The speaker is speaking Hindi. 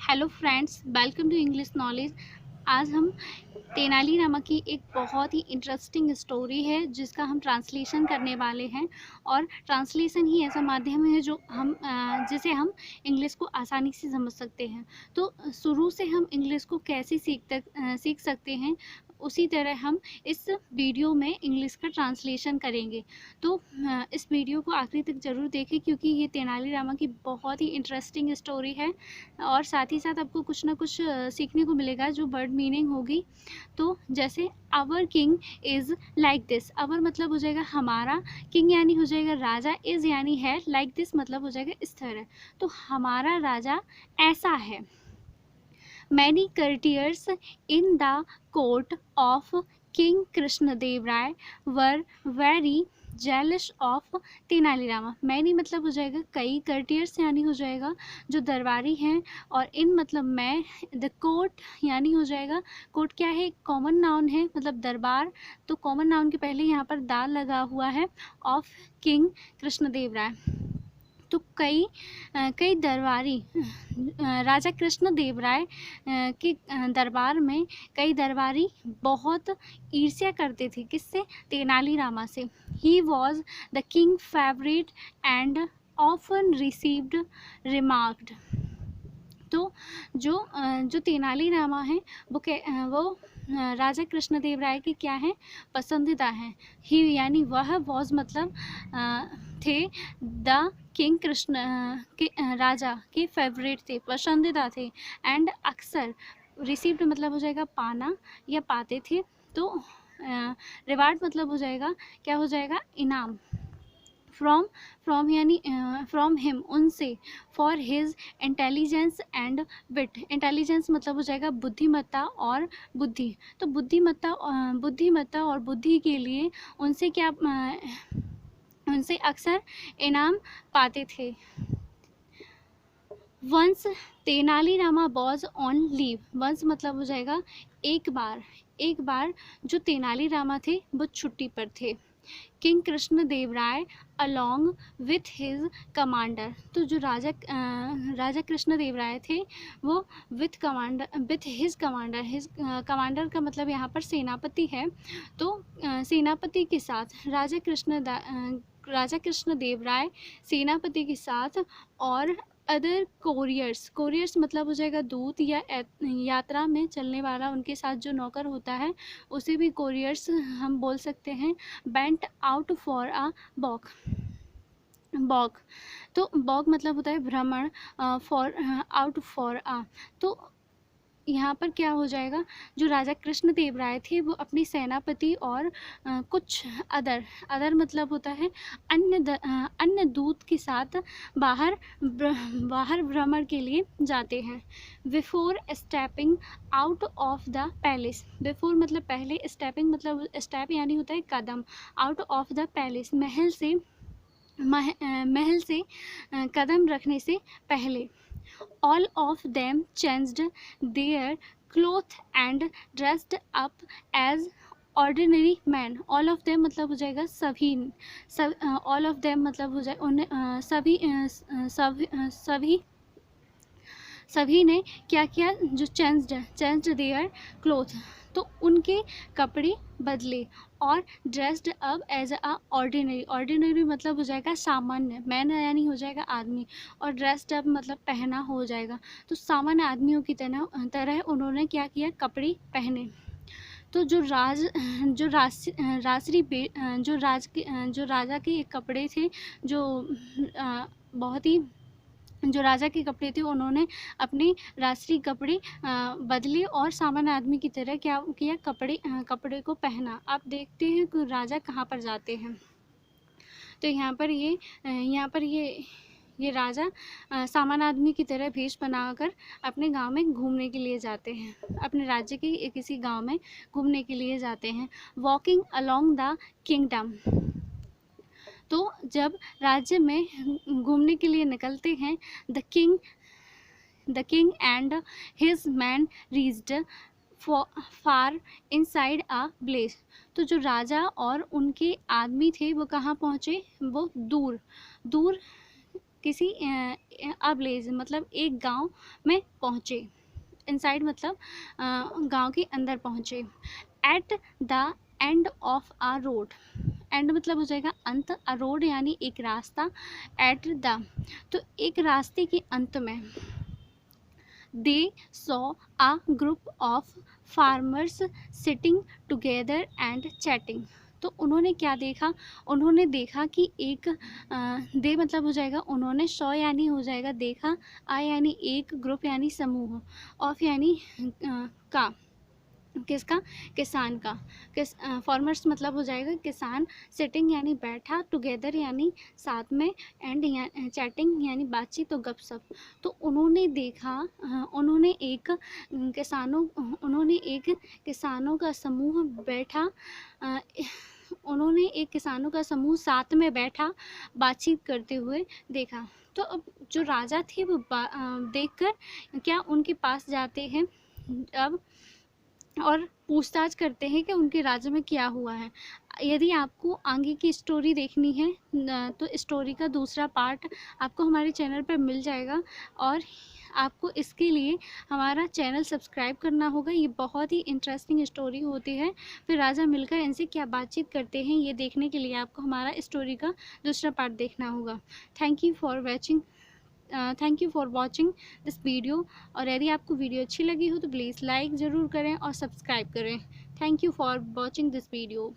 Hello friends, welcome to English knowledge. आज हम तेनालीरामा की एक बहुत ही इंटरेस्टिंग स्टोरी है जिसका हम ट्रांसलेशन करने वाले हैं। और ट्रांसलेशन ही ऐसा माध्यम है जो जिसे हम इंग्लिश को आसानी से समझ सकते हैं। तो शुरू से हम इंग्लिश को कैसे सीख सकते हैं, उसी तरह हम इस वीडियो में इंग्लिश का ट्रांसलेशन करेंगे। तो इस वीडियो को आखिरी तक ज़रूर देखें क्योंकि ये तेनालीरामा की बहुत ही इंटरेस्टिंग स्टोरी है और साथ ही साथ आपको कुछ ना कुछ सीखने को मिलेगा जो वर्ड मीनिंग होगी। तो जैसे our king is like this. Our मतलब हो जाएगा हमारा, किंग यानी हो जाएगा राजा, इज़ यानी है, लाइक दिस मतलब हो जाएगा इस तरह। तो हमारा राजा ऐसा है। Many courtiers in the court of King Krishnadev Rai were very jealous of Tenali Rama. Many मतलब हो जाएगा कई, courtiers यानी हो जाएगा जो दरबारी हैं, और इन मतलब मैं, द कोर्ट यानी हो जाएगा, कोर्ट क्या है, कॉमन नाउन है मतलब दरबार, तो कॉमन नाउन के पहले यहाँ पर दाल लगा हुआ है, ऑफ किंग कृष्णदेव राय। तो कई दरबारी राजा कृष्ण देव राय के दरबार में कई दरबारी बहुत ईर्ष्या करते थे। किससे? तेनालीरामा से। He was the king favourite and often received remarked. तो जो तेनालीरामा है वो राजा कृष्णदेव राय के क्या हैं? पसंदीदा हैं। ही यानी वह, वॉज मतलब थे, द किंग कृष्ण के राजा के फेवरेट थे, पसंदीदा थे, एंड अक्सर, रिसीव्ड मतलब हो जाएगा पाना या पाते थे। तो रिवार्ड मतलब हो जाएगा, क्या हो जाएगा? इनाम। फ्रॉम यानी फ्रॉम हिम, उनसे, for his intelligence and wit. Intelligence मतलब हो जाएगा बुद्धिमत्ता और बुद्धि। तो बुद्धिमत्ता और बुद्धि के लिए उनसे क्या, उनसे अक्सर इनाम पाते थे। Once Tenali Rama was on leave. Once मतलब हो जाएगा एक बार जो तेनालीरामा थे वो छुट्टी पर थे। King Krishnadeva Raya along with his commander. तो जो राजा कृष्णदेव राय थे वो with his commander, his commander का मतलब यहाँ पर सेनापति है। तो सेनापति के साथ राजा कृष्णदेव राय सेनापति के साथ और अदर कोरियर्स मतलब हो जाएगा दूत या यात्रा में चलने वाला, उनके साथ जो नौकर होता है उसे भी कोरियर्स हम बोल सकते हैं। Went out for a walk. तो वॉक मतलब होता है भ्रमण, फॉर आउट फॉर अ। तो यहाँ पर क्या हो जाएगा, जो राजा कृष्णदेव राय थे वो अपनी सेनापति और कुछ अदर मतलब होता है अन्य दूत के साथ बाहर भ्रमण के लिए जाते हैं। Before stepping out of the palace. Before मतलब पहले, स्टेपिंग मतलब स्टेप यानी होता है कदम, आउट ऑफ द पैलेस महल से कदम रखने से पहले। All of them changed their clothes and dressed up as ordinary men. All of them मतलब हो जाएगा सभी, all of them मतलब हो जाए उन्हें सभी ने क्या किया, जो चेंज्ड देयर क्लोथ, तो उनके कपड़े बदले, और dressed up as a ordinary मतलब हो जाएगा सामान्य, मैन यानी हो जाएगा आदमी, और ड्रेस्ड अप मतलब पहना हो जाएगा। तो सामान्य आदमियों की तरह उन्होंने क्या किया, कपड़े पहने। तो जो राजा के कपड़े थे, बहुत ही जो राजा के कपड़े थे, उन्होंने अपने राष्ट्रीय कपड़े बदले और सामान्य आदमी की तरह क्या किया, कपड़े को पहना। आप देखते हैं कि राजा कहाँ पर जाते हैं। तो यहाँ पर ये राजा सामान्य आदमी की तरह भेष बनाकर अपने गांव में घूमने के लिए जाते हैं, अपने राज्य के किसी गांव में घूमने के लिए जाते हैं। Walking along the kingdom. तो जब राज्य में घूमने के लिए निकलते हैं, the king and his man reached far inside a village. तो जो राजा और उनके आदमी थे वो कहाँ पहुँचे, वो दूर किसी विलेज मतलब एक गांव में पहुँचे। इनसाइड मतलब गांव के अंदर पहुँचे। At the end of a road, and मतलब हो जाएगा अंत, अ रोड यानी एक रास्ता, एट द तो एक रास्ते के अंत में, they saw a group of farmers sitting together and chatting. तो उन्होंने क्या देखा, उन्होंने देखा कि एक दे मतलब हो जाएगा उन्होंने, सॉ यानी हो जाएगा देखा, आ यानी एक, ग्रुप यानी समूह, ऑफ यानी का, किसका, किसान का, फार्मर्स मतलब हो जाएगा किसान, सिटिंग यानी बैठा, टुगेदर यानी साथ में, एंड चैटिंग यानी बातचीत तो गपशप। तो उन्होंने देखा, उन्होंने एक किसानों का समूह बैठा, अ, उन्होंने एक किसानों का समूह साथ में बैठा बातचीत करते हुए देखा। तो अब जो राजा थे वो देखकर क्या उनके पास जाते हैं अब और पूछताछ करते हैं कि उनके राज्य में क्या हुआ है। यदि आपको आगे की स्टोरी देखनी है तो स्टोरी का दूसरा पार्ट आपको हमारे चैनल पर मिल जाएगा, और आपको इसके लिए हमारा चैनल सब्सक्राइब करना होगा। ये बहुत ही इंटरेस्टिंग स्टोरी होती है। फिर राजा मिलकर इनसे क्या बातचीत करते हैं, ये देखने के लिए आपको हमारा स्टोरी का दूसरा पार्ट देखना होगा। Thank you for watching this video. और यदि आपको वीडियो अच्छी लगी हो तो प्लीज़ लाइक ज़रूर करें और सब्सक्राइब करें। Thank you for watching this video.